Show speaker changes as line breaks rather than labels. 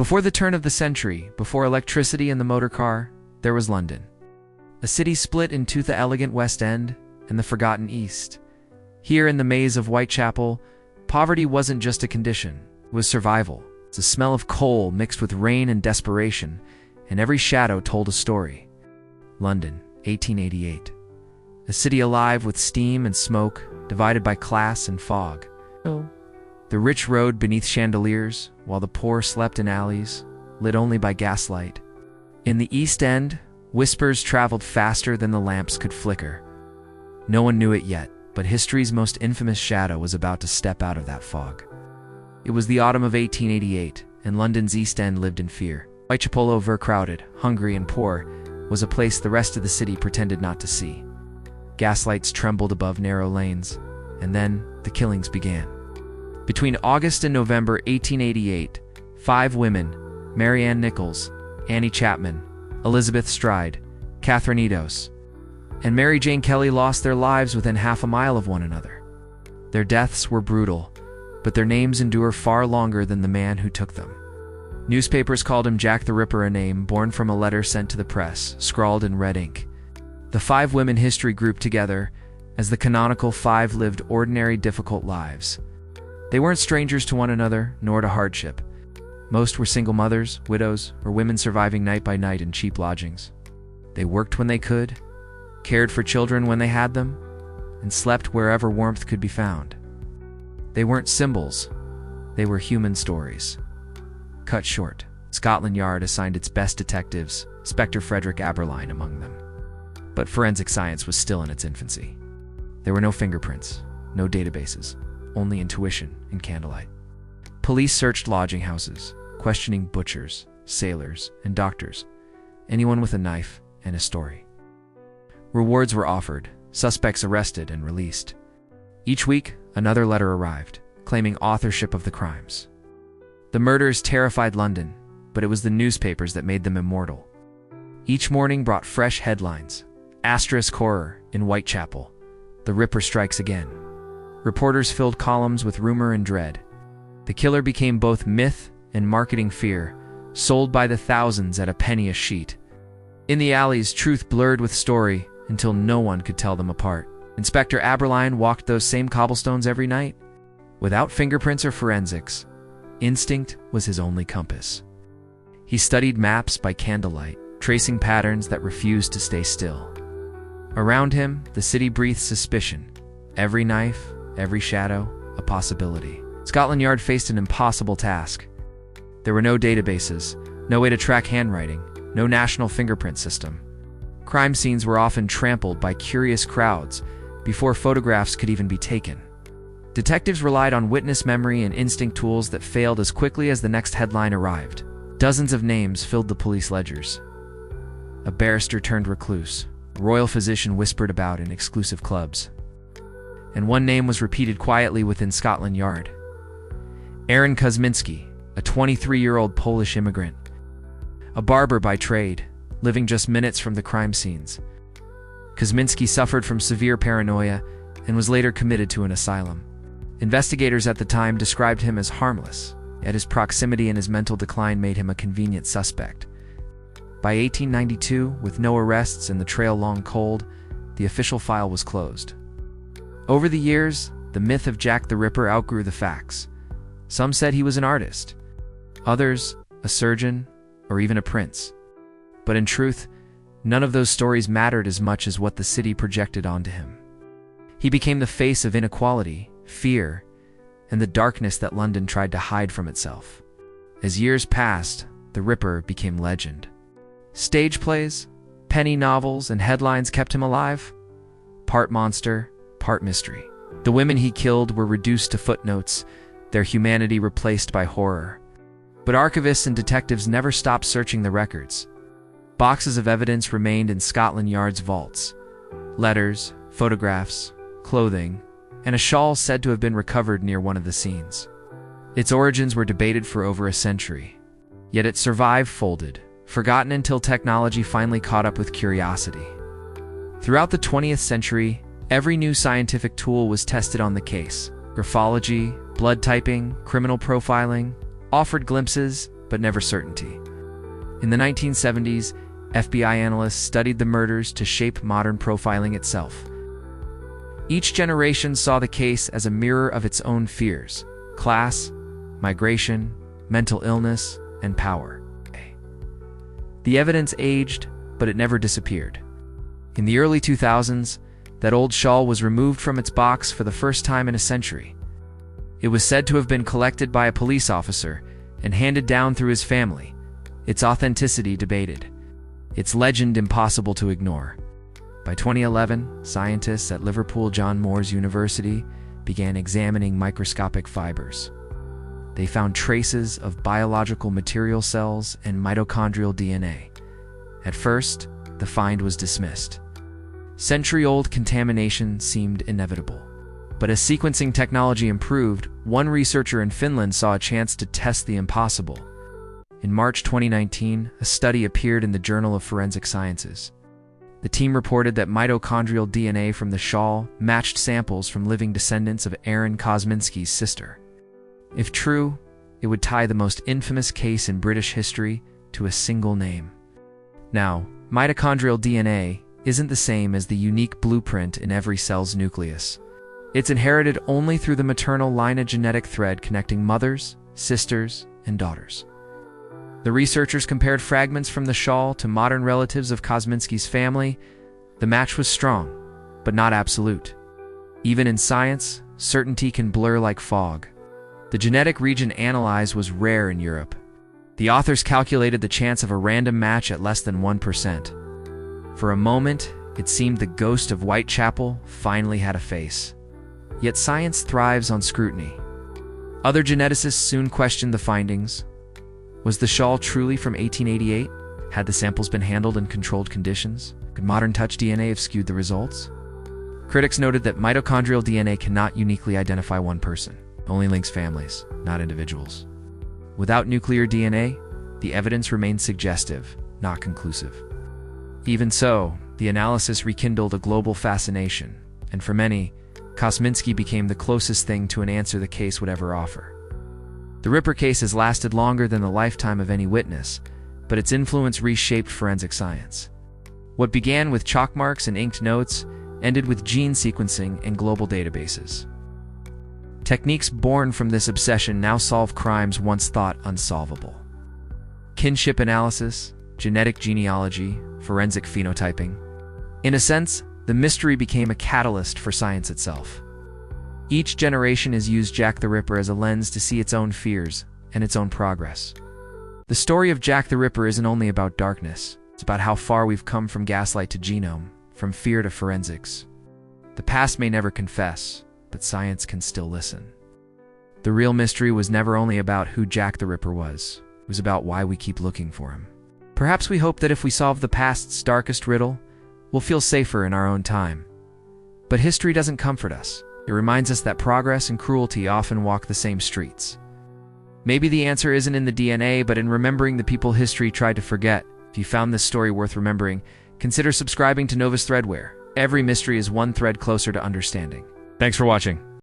Before the turn of the century, before electricity and the motor car, there was London. A city split into the elegant West End and the forgotten East. Here in the maze of Whitechapel, poverty wasn't just a condition, it was survival. It's a smell of coal mixed with rain and desperation, and every shadow told a story. London, 1888. A city alive with steam and smoke, divided by class and fog. The rich rode beneath chandeliers, while the poor slept in alleys, lit only by gaslight. In the East End, whispers traveled faster than the lamps could flicker. No one knew it yet, but history's most infamous shadow was about to step out of that fog. It was the autumn of 1888, and London's East End lived in fear. Whitechapel, overcrowded, hungry, and poor, was a place the rest of the city pretended not to see. Gaslights trembled above narrow lanes, and then the killings began. Between August and November 1888, 5 women, Mary Ann Nichols, Annie Chapman, Elizabeth Stride, Catherine Edos, and Mary Jane Kelly lost their lives within half a mile of one another. Their deaths were brutal, but their names endure far longer than the man who took them. Newspapers called him Jack the Ripper, a name born from a letter sent to the press, scrawled in red ink. The 5 women history grouped together as the canonical 5 lived ordinary, difficult lives. They weren't strangers to one another, nor to hardship. Most were single mothers, widows, or women surviving night by night in cheap lodgings. They worked when they could, cared for children when they had them, and slept wherever warmth could be found. They weren't symbols, they were human stories. Cut short, Scotland Yard assigned its best detectives, Inspector Frederick Aberline among them. But forensic science was still in its infancy. There were no fingerprints, no databases, only intuition and candlelight. Police searched lodging houses, questioning butchers, sailors, and doctors, anyone with a knife and a story. Rewards were offered, suspects arrested and released. Each week, another letter arrived, claiming authorship of the crimes. The murders terrified London, but it was the newspapers that made them immortal. Each morning brought fresh headlines. Asterisk horror in Whitechapel. The Ripper strikes again. Reporters filled columns with rumor and dread. The killer became both myth and marketing fear, sold by the thousands at a penny a sheet. In the alleys, truth blurred with story until no one could tell them apart. Inspector Aberline walked those same cobblestones every night. Without fingerprints or forensics, instinct was his only compass. He studied maps by candlelight, tracing patterns that refused to stay still. Around him, the city breathed suspicion. Every knife, every shadow, a possibility. Scotland Yard faced an impossible task. There were no databases, no way to track handwriting, no national fingerprint system. Crime scenes were often trampled by curious crowds before photographs could even be taken. Detectives relied on witness memory and instinct tools that failed as quickly as the next headline arrived. Dozens of names filled the police ledgers. A barrister turned recluse. A royal physician whispered about in exclusive clubs. And one name was repeated quietly within Scotland Yard. Aaron Kosminski, a 23-year-old Polish immigrant. A barber by trade, living just minutes from the crime scenes. Kosminski suffered from severe paranoia and was later committed to an asylum. Investigators at the time described him as harmless, yet his proximity and his mental decline made him a convenient suspect. By 1892, with no arrests and the trail long cold, the official file was closed. Over the years, the myth of Jack the Ripper outgrew the facts. Some said he was an artist, others a surgeon, or even a prince. But in truth, none of those stories mattered as much as what the city projected onto him. He became the face of inequality, fear, and the darkness that London tried to hide from itself. As years passed, the Ripper became legend. Stage plays, penny novels, and headlines kept him alive. Part monster, part mystery. The women he killed were reduced to footnotes, their humanity replaced by horror. But archivists and detectives never stopped searching the records. Boxes of evidence remained in Scotland Yard's vaults. Letters, photographs, clothing, and a shawl said to have been recovered near one of the scenes. Its origins were debated for over a century. Yet it survived folded, forgotten until technology finally caught up with curiosity. Throughout the 20th century, every new scientific tool was tested on the case. Graphology, blood typing, criminal profiling, offered glimpses but never certainty. In the 1970s, FBI analysts studied the murders to shape modern profiling itself. Each generation saw the case as a mirror of its own fears: class, migration, mental illness, and power. The evidence aged, but it never disappeared. In the early 2000s, that old shawl was removed from its box for the first time in a century. It was said to have been collected by a police officer and handed down through his family, its authenticity debated, its legend impossible to ignore. By 2011, scientists at Liverpool John Moores University began examining microscopic fibers. They found traces of biological material cells and mitochondrial DNA. At first, the find was dismissed. Century-old contamination seemed inevitable. But as sequencing technology improved, one researcher in Finland saw a chance to test the impossible. In March 2019, a study appeared in the Journal of Forensic Sciences. The team reported that mitochondrial DNA from the shawl matched samples from living descendants of Aaron Kosminski's sister. If true, it would tie the most infamous case in British history to a single name. Now, mitochondrial DNA isn't the same as the unique blueprint in every cell's nucleus. It's inherited only through the maternal line of genetic thread connecting mothers, sisters, and daughters. The researchers compared fragments from the shawl to modern relatives of Kosminski's family. The match was strong, but not absolute. Even in science, certainty can blur like fog. The genetic region analyzed was rare in Europe. The authors calculated the chance of a random match at less than 1%. For a moment, it seemed the ghost of Whitechapel finally had a face. Yet science thrives on scrutiny. Other geneticists soon questioned the findings. Was the shawl truly from 1888? Had the samples been handled in controlled conditions? Could modern touch DNA have skewed the results? Critics noted that mitochondrial DNA cannot uniquely identify one person. It only links families, not individuals. Without nuclear DNA, the evidence remains suggestive, not conclusive. Even so, the analysis rekindled a global fascination, and for many, Kosminski became the closest thing to an answer the case would ever offer. The Ripper case has lasted longer than the lifetime of any witness, but its influence reshaped forensic science. What began with chalk marks and inked notes ended with gene sequencing and global databases. Techniques born from this obsession now solve crimes once thought unsolvable. Kinship analysis, genetic genealogy, forensic phenotyping. In a sense, the mystery became a catalyst for science itself. Each generation has used Jack the Ripper as a lens to see its own fears and its own progress. The story of Jack the Ripper isn't only about darkness, it's about how far we've come from gaslight to genome, from fear to forensics. The past may never confess, but science can still listen. The real mystery was never only about who Jack the Ripper was, it was about why we keep looking for him. Perhaps we hope that if we solve the past's darkest riddle, we'll feel safer in our own time. But history doesn't comfort us. It reminds us that progress and cruelty often walk the same streets. Maybe the answer isn't in the DNA, but in remembering the people history tried to forget. If you found this story worth remembering, consider subscribing to NovusThread, where every mystery is one thread closer to understanding. Thanks for watching.